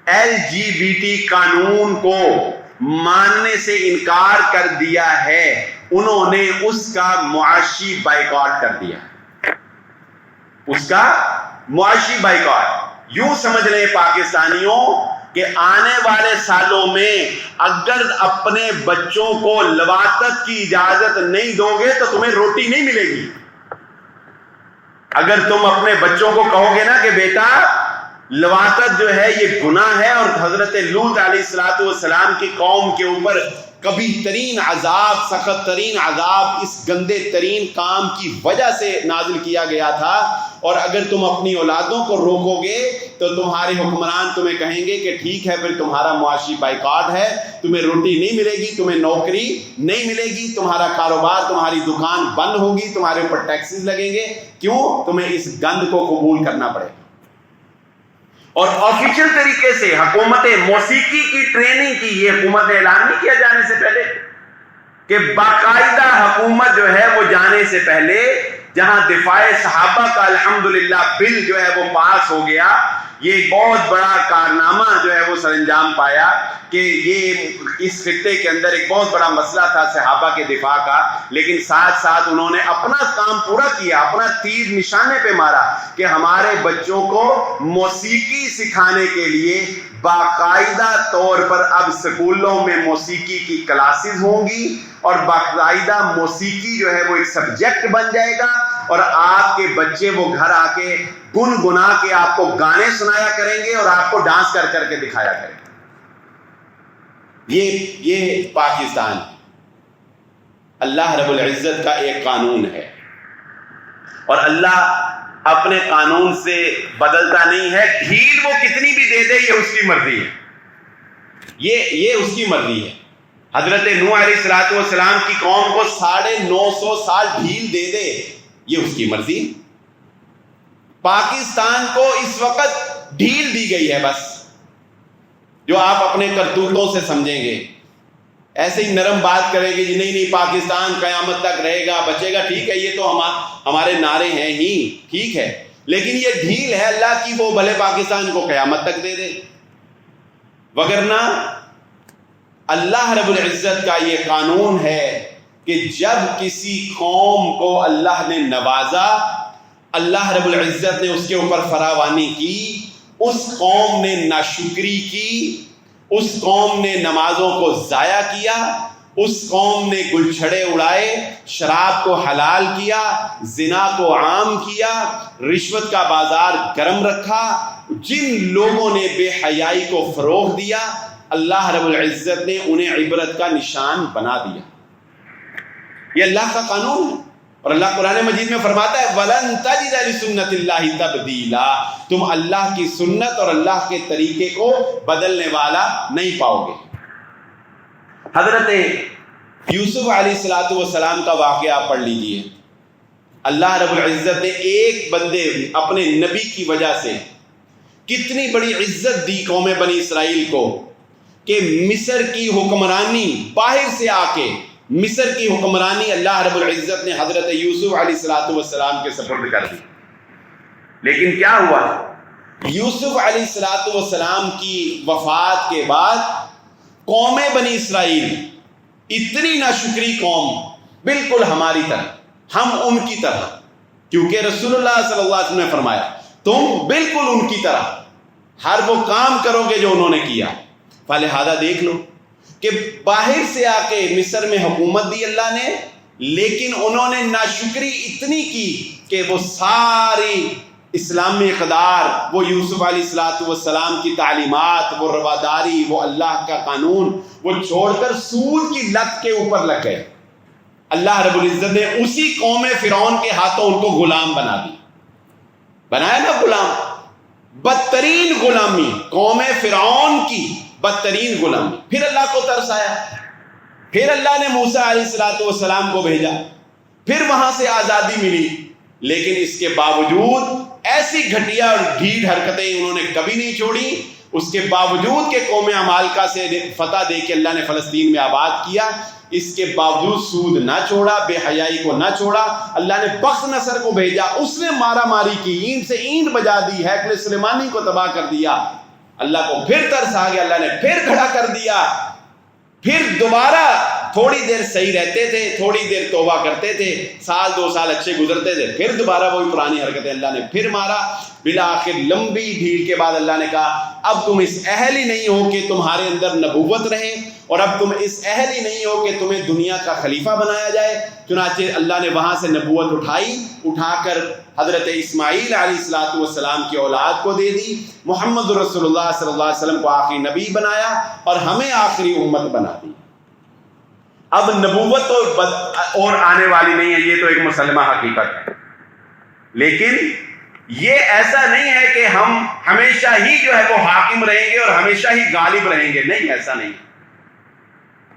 LGBT قانون کو ماننے سے انکار کر دیا ہے، انہوں نے اس کا معاشی بائیکاٹ کر دیا. اس کا معاشی بائیکاٹ. یوں سمجھ لیں پاکستانیوں کہ آنے والے سالوں میں اگر اپنے بچوں کو لواطت کی اجازت نہیں دو گے تو تمہیں روٹی نہیں ملے گی. اگر تم اپنے بچوں کو کہو گے نا کہ بیٹا لواطت جو ہے یہ گناہ ہے، اور حضرت لوط علیہ السلام کی قوم کے اوپر کبھی ترین عذاب، سخت ترین عذاب اس گندے ترین کام کی وجہ سے نازل کیا گیا تھا، اور اگر تم اپنی اولادوں کو روکو گے تو تمہارے حکمران تمہیں کہیں گے کہ ٹھیک ہے پھر تمہارا معاشی بائیکاٹ ہے، تمہیں روٹی نہیں ملے گی، تمہیں نوکری نہیں ملے گی، تمہارا کاروبار، تمہاری دکان بند ہوگی، تمہارے اوپر ٹیکسز لگیں گے. کیوں؟ تمہیں اس گند کو قبول کرنا پڑے گا. اور آفیشیل طریقے سے حکومت موسیقی کی ٹریننگ کی، یہ حکومت نے اعلان نہیں کیا جانے سے پہلے کہ باقاعدہ حکومت جو ہے وہ جانے سے پہلے، جہاں دفاع صحابہ کا الحمدللہ بل جو ہے وہ پاس ہو گیا، یہ بہت بڑا کارنامہ جو ہے وہ سر انجام پایا کہ یہ اس خطے کے اندر ایک بہت بڑا مسئلہ تھا صحابہ کے دفاع کا، لیکن ساتھ ساتھ انہوں نے اپنا کام پورا کیا، اپنا تیر نشانے پہ مارا کہ ہمارے بچوں کو موسیقی سکھانے کے لیے باقاعدہ طور پر اب سکولوں میں موسیقی کی کلاسز ہوں گی، اور باقاعدہ موسیقی جو ہے وہ ایک سبجیکٹ بن جائے گا، اور آپ کے بچے وہ گھر آ کے گنگنا کے آپ کو گانے سنایا کریں گے اور آپ کو ڈانس کر کر کے دکھایا کریں گے. یہ پاکستان اللہ رب العزت کا ایک قانون ہے، اور اللہ اپنے قانون سے بدلتا نہیں ہے. ڈھیل وہ کتنی بھی دے دے، یہ اس کی مرضی ہے، یہ اس کی مرضی ہے. حضرت نوح علیہ السلام کی قوم کو 950 سال ڈھیل دے دے، یہ اس کی مرضی. پاکستان کو اس وقت ڈھیل دی گئی ہے، بس جو آپ اپنے کرتوتوں سے سمجھیں گے. ایسے ہی نرم بات کریں گے جی نہیں پاکستان قیامت تک رہے گا، بچے گا، ٹھیک ہے، یہ تو ہمارے نعرے ہیں ہی، ٹھیک ہے، لیکن یہ ڈھیل ہے اللہ کی، وہ بھلے پاکستان کو قیامت تک دے دے. وگرنہ اللہ رب العزت کا یہ قانون ہے کہ جب کسی قوم کو اللہ نے نوازا، اللہ رب العزت نے اس کے اوپر فراوانی کی، اس قوم نے ناشکری کی، اس قوم نے نمازوں کو ضائع کیا، اس قوم نے گلچھڑے اڑائے، شراب کو حلال کیا، زنا کو عام کیا، رشوت کا بازار گرم رکھا، جن لوگوں نے بے حیائی کو فروغ دیا، اللہ رب العزت نے انہیں عبرت کا نشان بنا دیا. یہ اللہ کا قانون ہے. اور اللہ قرآن مجید میں فرماتا ہے وَلَن تَجِدَ لِسُنَّتِ اللَّهِ تَبْدِيلًا، تم اللہ کی سنت اور اللہ کے طریقے کو بدلنے والا نہیں پاؤ گے. حضرت یوسف علیہ السلام کا واقعہ پڑھ لیجئے. اللہ رب العزت نے ایک بندے اپنے نبی کی وجہ سے کتنی بڑی عزت دی قوم بنی اسرائیل کو کہ مصر کی حکمرانی باہر سے آ کے مصر کی حکمرانی اللہ رب العزت نے حضرت یوسف علیہ السلام کے سپرد کر دی. لیکن کیا ہوا؟ یوسف علیہ السلام کی وفات کے بعد قوم بنی اسرائیل اتنی ناشکری قوم، بالکل ہماری طرح، ہم ان کی طرح، کیونکہ رسول اللہ صلی اللہ علیہ وسلم نے فرمایا تم بالکل ان کی طرح ہر وہ کام کرو گے جو انہوں نے کیا. فلہذا دیکھ لو کہ باہر سے آ کے مصر میں حکومت دی اللہ نے، لیکن انہوں نے ناشکری اتنی کی کہ وہ ساری اسلامی اقدار، وہ یوسف علیہ السلام کی تعلیمات، وہ رواداری، وہ اللہ کا قانون، وہ چھوڑ کر سود کی لت کے اوپر لگ گئے. اللہ رب العزت نے اسی قوم فرعون کے ہاتھوں ان کو غلام بنا دی. بنایا نا غلام، بدترین غلامی، قوم فرعون کی بدترین غلامی. پھر اللہ کو ترس آیا، پھر اللہ نے موسیٰ علیہ السلام کو بھیجا، پھر وہاں سے آزادی ملی. لیکن اس کے باوجود ایسی گھٹیا اور ڈھیٹ حرکتیں انہوں نے کبھی نہیں چھوڑی. اس کے باوجود کہ قوم عمالقہ سے فتح دے کے اللہ نے فلسطین میں آباد کیا، اس کے باوجود سود نہ چھوڑا، بے حیائی کو نہ چھوڑا. اللہ نے بخت نصر کو بھیجا، اس نے مارا ماری کی، اینٹ سے اینٹ بجا دی، ہیکل سلیمانی کو تباہ کر دیا. اللہ کو پھر ترس آ گیا، اللہ نے پھر کھڑا کر دیا. پھر دوبارہ تھوڑی دیر صحیح رہتے تھے، تھوڑی دیر توبہ کرتے تھے، سال 2 سال اچھے گزرتے تھے، پھر دوبارہ وہی پرانی حرکتیں اللہ نے پھر مارا. بالآخر لمبی ڈھیل کے بعد اللہ نے کہا اب تم اس اہل ہی نہیں ہو کہ تمہارے اندر نبوت رہے، اور اب تم اس اہل ہی نہیں ہو کہ تمہیں دنیا کا خلیفہ بنایا جائے. چنانچہ اللہ نے وہاں سے نبوت اٹھا کر حضرت اسماعیل علیہ السلام کی اولاد کو دے دی. محمد رسول اللہ صلی اللہ علیہ وسلم کو آخری نبی بنایا اور ہمیں آخری امت بنا دی. اب نبوت اور آنے والی نہیں ہے، یہ تو ایک مسلمہ حقیقت ہے. لیکن یہ ایسا نہیں ہے کہ ہم ہمیشہ ہی جو ہے وہ حاکم رہیں گے اور ہمیشہ ہی غالب رہیں گے. نہیں، ایسا نہیں.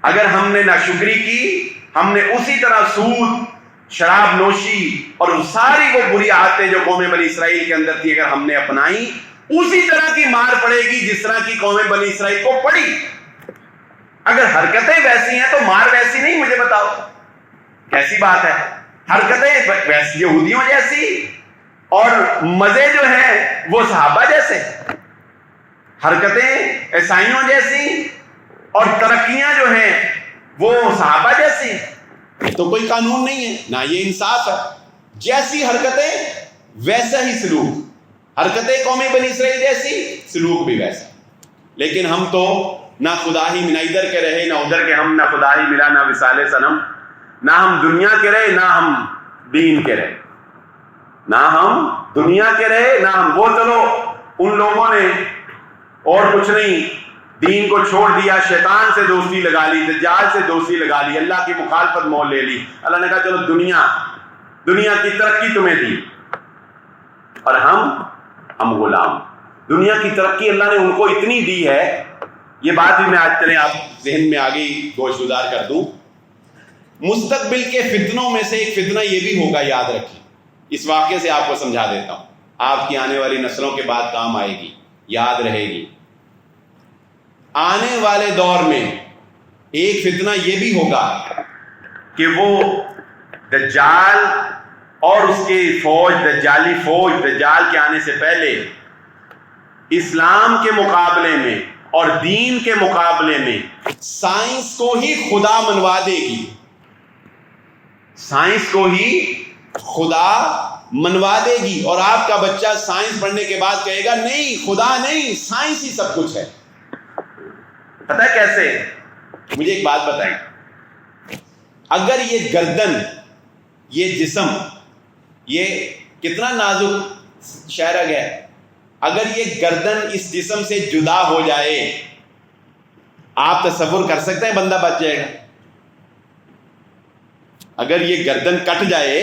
اگر ہم نے ناشکری کی، ہم نے اسی طرح سود، شراب نوشی اور ساری وہ بری عادتیں جو قوم بنی اسرائیل کے اندر تھی اگر ہم نے اپنائی، اسی طرح کی مار پڑے گی جس طرح کی قوم بنی اسرائیل کو پڑی. اگر حرکتیں ویسی ہیں تو مار ویسی نہیں. مجھے بتاؤ کیسی بات ہے؟ حرکتیں ویسی یہودیوں جیسی اور مزے جو ہیں وہ صحابہ جیسے، حرکتیں عیسائیوں جیسی اور ترقیاں جو ہیں وہ صحابہ جیسی. تو کوئی قانون نہیں ہے، نہ یہ انصاف ہے. جیسی حرکتیں ویسا ہی سلوک، حرکتیں قوم بنی اسرائیل جیسی، سلوک بھی ویسا. لیکن ہم تو نہ خدا ہی نہ ادھر کے رہے نہ ادھر کے، ہم نہ خدا ہی ملا نہ وصال صنم، نہ ہم دنیا کے رہے نہ ہم دین کے رہے. نہ ہم دنیا کے رہے نہ ہم وہ. چلو ان لوگوں نے اور کچھ نہیں, دین کو چھوڑ دیا, شیطان سے دوستی لگا لی, دجال سے دوستی لگا لی, اللہ کی مخالفت مول لے لی. اللہ نے کہا چلو دنیا کی ترقی تمہیں دی, اور ہم غلام. دنیا کی ترقی اللہ نے ان کو اتنی دی ہے, یہ بات بھی میں آج چلیں آپ ذہن میں آگے گوش گزار کر دوں. مستقبل کے فتنوں میں سے ایک فتنہ یہ بھی ہوگا, یاد رکھیں. اس واقعے سے آپ کو سمجھا دیتا ہوں, آپ کی آنے والی نسلوں کے بعد کام آئے گی, یاد رہے گی. آنے والے دور میں ایک فتنہ یہ بھی ہوگا کہ وہ دجال اور اس کی فوج, دجالی فوج, دجال کے آنے سے پہلے اسلام کے مقابلے میں اور دین کے مقابلے میں سائنس کو ہی خدا منوا دے گی. سائنس کو ہی خدا منوا دے گی, اور آپ کا بچہ سائنس پڑھنے کے بعد کہے گا نہیں خدا نہیں, سائنس ہی سب کچھ ہے. پتہ ہے کیسے؟ مجھے ایک بات بتائیں, اگر یہ گردن, یہ جسم, یہ کتنا نازک شہرگ ہے, اگر یہ گردن اس جسم سے جدا ہو جائے, آپ تصور کر سکتے ہیں بندہ بچ جائے گا؟ اگر یہ گردن کٹ جائے,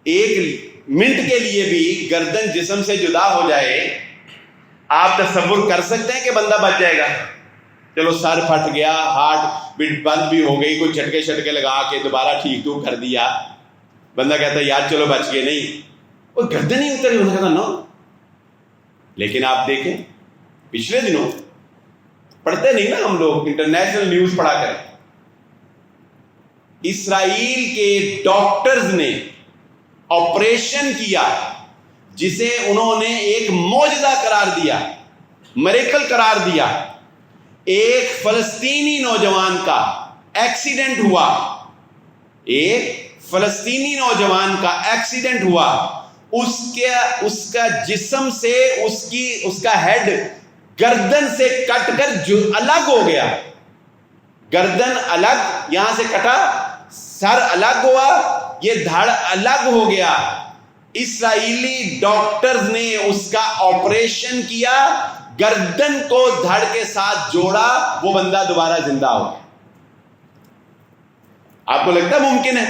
ایک منٹ کے لیے بھی گردن جسم سے جدا ہو جائے, آپ تصور کر سکتے ہیں کہ بندہ بچ جائے گا؟ چلو سر پھٹ گیا, ہارٹ بیٹ بند بھی ہو گئی, کوئی جھٹکے شٹکے لگا کے دوبارہ ٹھیک ٹھوک کر دیا, بندہ کہتا ہے یار چلو بچ گئے. نہیں, وہ گردن ہی اتر گئی, بندہ کہتا نو. لیکن آپ دیکھیں پچھلے دنوں, پڑھتے نہیں نا ہم لوگ, انٹرنیشنل نیوز پڑھا کریں, اسرائیل کے ڈاکٹرز نے آپریشن کیا جسے انہوں نے ایک معجزہ قرار دیا, میریکل قرار دیا. ایک فلسطینی نوجوان کا ایکسیڈنٹ ہوا, ایک فلسطینی نوجوان کا ایکسیڈنٹ ہوا, اس کا جسم سے اس کا ہیڈ گردن سے کٹ کر جو الگ ہو گیا. گردن الگ, یہاں سے کٹا, سر الگ ہوا, یہ دھڑ الگ ہو گیا. اسرائیلی ڈاکٹرز نے اس کا آپریشن کیا, گردن کو دھڑ کے ساتھ جوڑا, وہ بندہ دوبارہ زندہ ہو گیا. آپ کو لگتا ہے ممکن ہے؟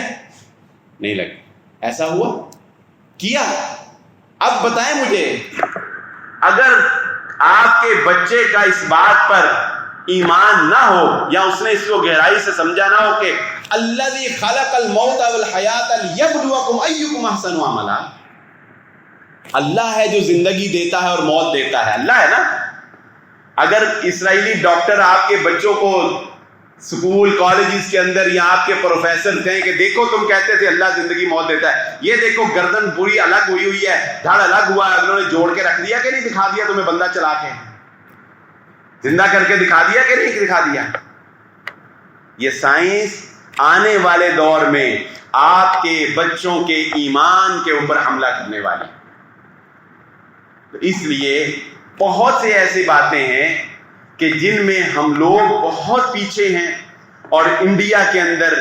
نہیں لگتا. ایسا ہوا, کیا. اب بتائیں مجھے, اگر آپ کے بچے کا اس بات پر ایمان نہ ہو, یا اس نے اس کو گہرائی سے سمجھا نہ ہو کہ الذی خلق الموت والحیات لیبلوکم ایکم احسن عملا, اللہ ہے جو زندگی دیتا ہے اور موت دیتا ہے, اللہ ہے نا. اگر اسرائیلی ڈاکٹر آپ کے بچوں کو سکول کالجز کے اندر, یا آپ کے پروفیسر کہیں کہ دیکھو تم کہتے تھے اللہ زندگی موت دیتا ہے, یہ دیکھو گردن پوری الگ ہوئی ہے, دھڑ الگ ہوا ہے, انہوں نے جوڑ کے رکھ دیا کہ نہیں دکھا دیا تمہیں بندہ چلا کے, زندہ کر کے دکھا دیا کہ نہیں دکھا دیا. یہ سائنس آنے والے دور میں آپ کے بچوں کے ایمان کے اوپر حملہ کرنے والی. تو اس لیے بہت سے ایسی باتیں ہیں کہ جن میں ہم لوگ بہت پیچھے ہیں, اور انڈیا کے اندر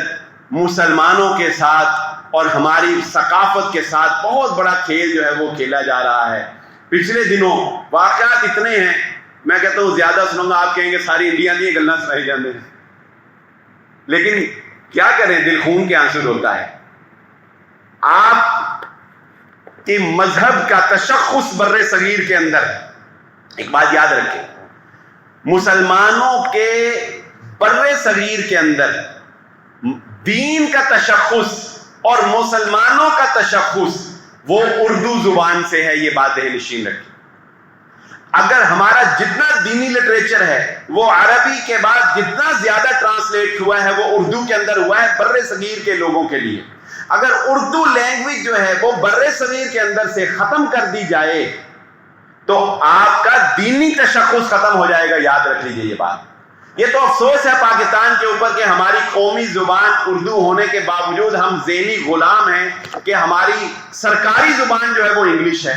مسلمانوں کے ساتھ اور ہماری ثقافت کے ساتھ بہت بڑا کھیل جو ہے وہ کھیلا جا رہا ہے. پچھلے دنوں واقعات اتنے ہیں, میں کہتا ہوں زیادہ سنوں گا آپ کہیں گے ساری انڈیا دی گلاں سنائی جاندے ہیں, لیکن کیا کریں, دل خون کے آنسو ہوتا ہے. آپ کے مذہب کا تشخص بر صغیر کے اندر, ایک بات یاد رکھیں, مسلمانوں کے بر صغیر کے اندر دین کا تشخص اور مسلمانوں کا تشخص وہ اردو زبان سے ہے. یہ بات ذہن نشین رکھیں. اگر ہمارا جتنا دینی لٹریچر ہے وہ عربی کے بعد جتنا زیادہ ٹرانسلیٹ ہوا ہے وہ اردو کے اندر ہوا ہے بر صغیر کے لوگوں کے لیے. اگر اردو لینگویج جو ہے وہ بر صغیر کے اندر سے ختم کر دی جائے تو آپ کا دینی تشخص ختم ہو جائے گا. یاد رکھ لیجئے یہ بات. یہ تو افسوس ہے پاکستان کے اوپر کہ ہماری قومی زبان اردو ہونے کے باوجود ہم ذہنی غلام ہیں کہ ہماری سرکاری زبان جو ہے وہ انگلش ہے.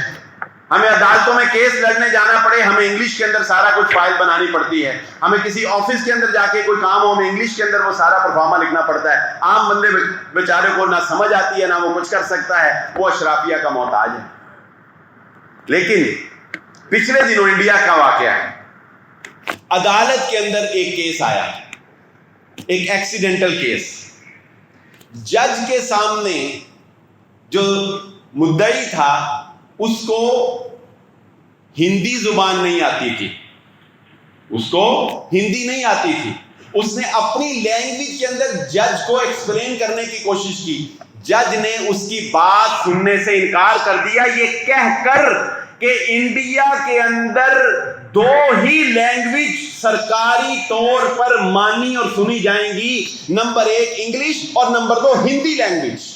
ہمیں عدالتوں میں کیس لڑنے جانا پڑے، ہمیں انگلش کے اندر سارا کچھ فائل بنانی پڑتی ہے. ہمیں کسی آفس کے اندر جا کے کوئی کام ہو، ہمیں انگلش کے اندر وہ سارا پرفارما لکھنا پڑتا ہے. عام بندے بیچارے کو نہ سمجھ آتی ہے، نہ وہ کچھ کر سکتا ہے، وہ اشرافیہ کا محتاج ہے. لیکن پچھلے دنوں انڈیا کا واقعہ ہے، عدالت کے اندر ایک کیس آیا، ایک ایکسیڈنٹل کیس. جج کے سامنے جو مدعی تھا اس کو ہندی زبان نہیں آتی تھی، اس کو ہندی نہیں آتی تھی. اس نے اپنی لینگویج کے اندر جج کو ایکسپلین کرنے کی کوشش کی. جج نے اس کی بات سننے سے انکار کر دیا، یہ کہہ کر کہ انڈیا کے اندر 2 ہی لینگویج سرکاری طور پر مانی اور سنی جائیں گی، نمبر 1 انگلش اور نمبر 2 ہندی لینگویج.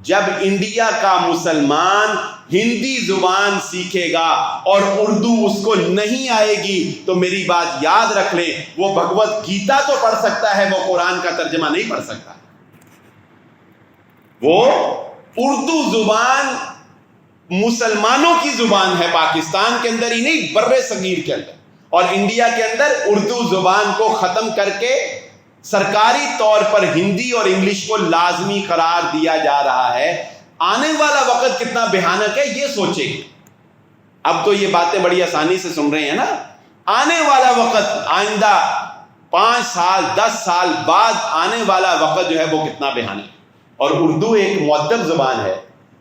جب انڈیا کا مسلمان ہندی زبان سیکھے گا اور اردو اس کو نہیں آئے گی تو میری بات یاد رکھ لیں، وہ بھگوت گیتا تو پڑھ سکتا ہے، وہ قرآن کا ترجمہ نہیں پڑھ سکتا. وہ اردو زبان مسلمانوں کی زبان ہے، پاکستان کے اندر ہی نہیں، بر صغیر کے اندر اور انڈیا کے اندر اردو زبان کو ختم کر کے سرکاری طور پر ہندی اور انگلش کو لازمی قرار دیا جا رہا ہے. آنے والا وقت کتنا بھیانک ہے یہ سوچیں. اب تو یہ باتیں بڑی آسانی سے سن رہے ہیں نا، آنے والا وقت، آئندہ 5 سال 10 سال بعد آنے والا وقت جو ہے وہ کتنا بھیانک. اور اردو ایک مؤدب زبان ہے.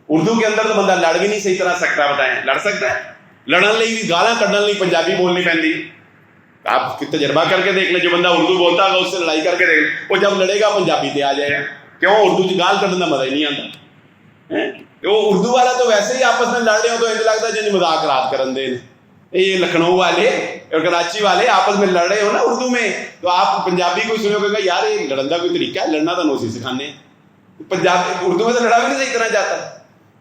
اردو کے اندر تو بندہ لڑ بھی نہیں صحیح طرح سکتا، بتائیں لڑ سکتا ہے؟ لڑن لی گالاں کڈن لی پنجابی بولنی پہنتی. آپ تجربہ کر کے دیکھ لیں، جو بندہ اردو بولتا ہوگا اس سے لڑائی کر کے دیکھ لیں، وہ جب لڑے گا پنجابی تے آ جائے گا. کیوں؟ اردو چ گال کڈن کا مزہ ہی نہیں آتا. وہ اردو والا تو ویسے ہی آپس میں لڑ رہے ہو تو یہ لگتا ہے جن مذاق رات کرن دے. یہ لکھنؤ والے اور کراچی والے آپس میں لڑ رہے ہو نا اردو میں، تو آپ پنجابی کو سنو گے کہ یار یہ لڑن کا کوئی طریقہ ہے، لڑنا تو نوسی سکھانے. پنجابی اردو میں تو لڑا بھی نہیں صحیح طرح جاتا.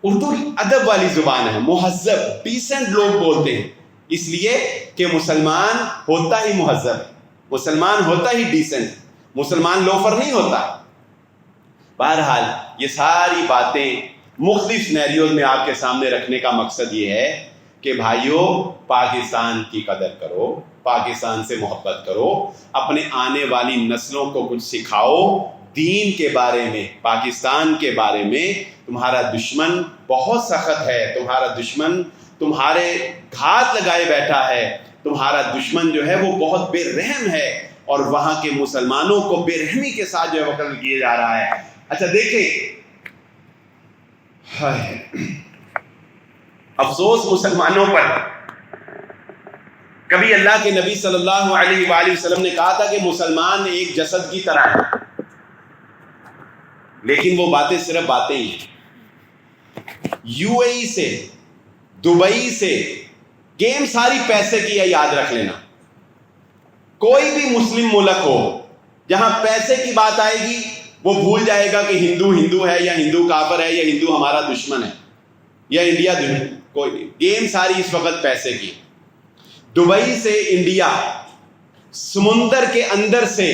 اردو ادب والی زبان ہے، مہذب ڈیسنٹ لوگ بولتے ہیں، اس لیے کہ مسلمان ہوتا ہی مہذب ہے، مسلمان ہوتا ہی ڈیسنٹ، مسلمان لوفر نہیں ہوتا. بہرحال یہ ساری باتیں مختلف سینیریوز میں آپ کے سامنے رکھنے کا مقصد یہ ہے کہ بھائیوں، پاکستان کی قدر کرو، پاکستان سے محبت کرو، اپنے آنے والی نسلوں کو کچھ سکھاؤ دین کے بارے میں، پاکستان کے بارے میں. تمہارا دشمن بہت سخت ہے، تمہارا دشمن تمہارے گھات لگائے بیٹھا ہے، تمہارا دشمن جو ہے وہ بہت بے رحم ہے اور وہاں کے مسلمانوں کو بے رحمی کے ساتھ جو ہے وہ قتل کیا جا رہا ہے. اچھا دیکھیں، افسوس مسلمانوں پر. کبھی اللہ کے نبی صلی اللہ علیہ وآلہ وسلم نے کہا تھا کہ مسلمان ایک جسد کی طرح ہے، لیکن وہ باتیں صرف باتیں ہی ہیں. یو اے ای سے، دبئی سے گیم ساری پیسے کی ہے، یاد رکھ لینا. کوئی بھی مسلم ملک ہو جہاں پیسے کی بات آئے گی وہ بھول جائے گا کہ ہندو ہندو ہے یا ہندو کافر ہے یا ہندو ہمارا دشمن ہے یا انڈیا دشمن. کوئی نہیں، گیم ساری اس وقت پیسے کی. دبئی سے انڈیا سمندر کے اندر سے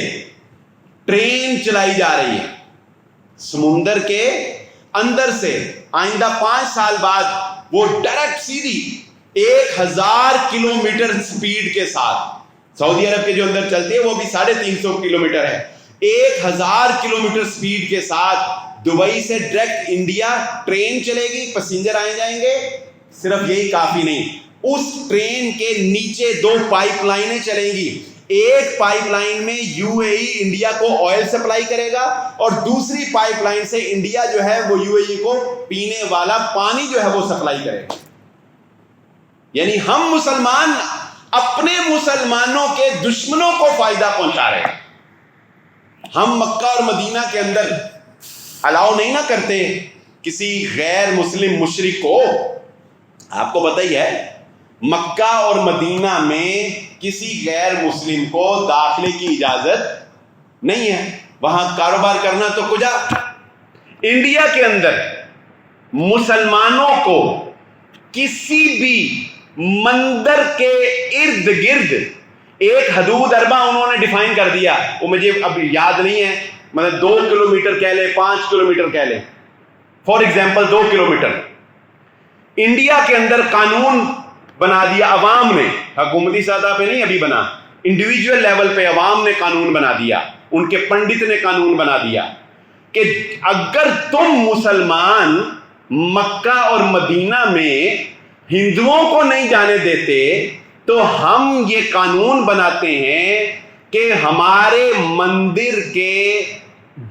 ٹرین چلائی جا رہی ہے، سمندر کے اندر سے. آئندہ 5 سال بعد وہ ڈائریکٹ سیدھی 1000 کلومیٹر سپیڈ کے ساتھ، سعودی عرب کے جو اندر چلتی ہے وہ بھی 350 کلومیٹر ہے، 1000 کلومیٹر سپیڈ کے ساتھ دبئی سے ڈائریکٹ انڈیا ٹرین چلے گی، پیسنجر آئے جائیں گے. صرف یہی کافی نہیں، اس ٹرین کے نیچے 2 پائپ لائنیں چلیں گی. ایک پائپ لائن میں یو اے ای انڈیا کو آئل سپلائی کرے گا اور دوسری پائپ لائن سے انڈیا جو ہے وہ یو اے ای کو پینے والا پانی جو ہے وہ سپلائی کرے گا. یعنی ہم مسلمان اپنے مسلمانوں کے دشمنوں کو فائدہ پہنچا رہے ہیں. ہم مکہ اور مدینہ کے اندر الاؤ نہیں نہ کرتے کسی غیر مسلم مشرک کو. آپ کو پتہ ہی ہے مکہ اور مدینہ میں کسی غیر مسلم کو داخلے کی اجازت نہیں ہے. وہاں کاروبار کرنا تو کجا. انڈیا کے اندر مسلمانوں کو کسی بھی مندر کے ارد گرد ایک حدود اربع انہوں نے ڈیفائن کر دیا، وہ مجھے اب یاد نہیں ہے، مطلب 2 کلومیٹر کہہ لیں، 5 کلومیٹر کہہ لیں، فار ایگزامپل 2 کلومیٹر. انڈیا کے اندر قانون بنا دیا عوام نے، حکومتی سطح پہ نہیں ابھی بنا، انڈیویجول لیول پہ عوام نے قانون بنا دیا، ان کے پنڈت نے قانون بنا دیا کہ اگر تم مسلمان مکہ اور مدینہ میں ہندوؤں کو نہیں جانے دیتے تو ہم یہ قانون بناتے ہیں کہ ہمارے مندر کے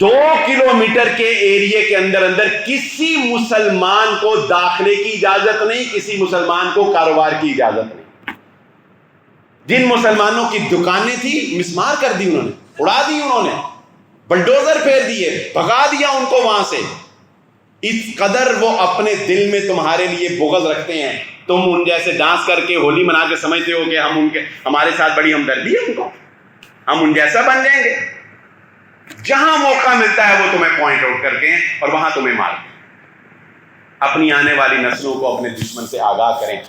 2 کلومیٹر کے ایریے کے اندر کسی مسلمان کو داخلے کی اجازت نہیں، کسی مسلمان کو کاروبار کی اجازت نہیں۔ جن مسلمانوں کی دکانیں تھی مسمار کر دی انہوں نے، اڑا دی انہوں نے، بلڈوزر پھیر دیے، بھگا دیا ان کو وہاں سے۔ اس قدر وہ اپنے دل میں تمہارے لیے بغض رکھتے ہیں، تم ان جیسے ڈانس کر کے ہولی منا کے سمجھتے ہو کہ ہمارے ساتھ بڑی ہمدردی ہے ان کو، ہم ان جیسا بن جائیں گے۔ جہاں موقع ملتا ہے وہ تمہیں پوائنٹ آؤٹ کرتے ہیں اور وہاں تمہیں مارتے ہیں۔ اپنی آنے والی نسلوں کو اپنے دشمن سے آگاہ کریں۔